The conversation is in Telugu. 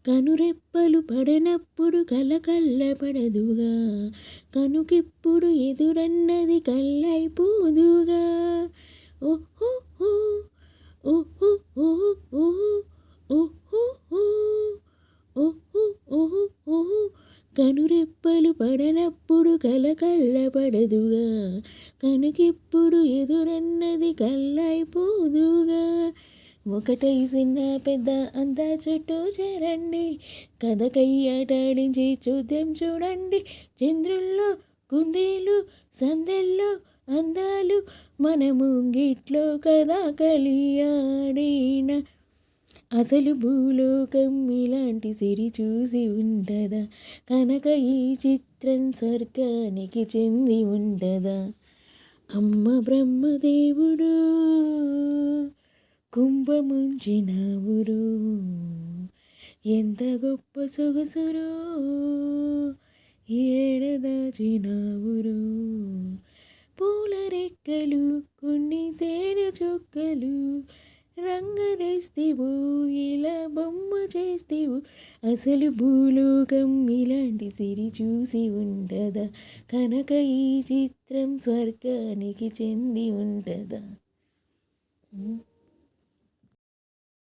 కనురెప్పలు పడనప్పుడు కలకల్లపడదుగా, కనుకిప్పుడు ఎదురన్నది కల్లైపోదుగా. ఓహో ఓహో ఓహో ఓహో ఓహో ఓహో కనురెప్పలు పడనప్పుడు కలకల్లపడదుగా, కనుకిప్పుడు ఎదురన్నది కల్లైపోదుగా. ఒకటై చిన్న పెద్ద అంతా చుట్టూ చేరండి, కథకై ఆటాడించి చూద్దాం చూడండి. చంద్రుల్లో కుందేలు, సందెల్లో అందాలు, మన ముంగిట్లో కదా కలియాడిన. అసలు భూలోకం ఇలాంటి సిరి చూసి ఉండదా, కనుక ఈ చిత్రం స్వర్గానికి చెంది ఉండదా. అమ్మ బ్రహ్మదేవుడు కుంభముంచిన ఊరు, ఎంత గొప్ప సొగసురో ఏడదాచిన ఊరు. పూల రెక్కలు కొన్ని తేనె చుక్కలు, రంగరేస్తివు ఇలా బొమ్మ చేస్తివు. అసలు భూలోకం ఇలాంటి సిరి చూసి ఉండదా, కనుక ఈ చిత్రం స్వర్గానికి చెంది ఉండదా.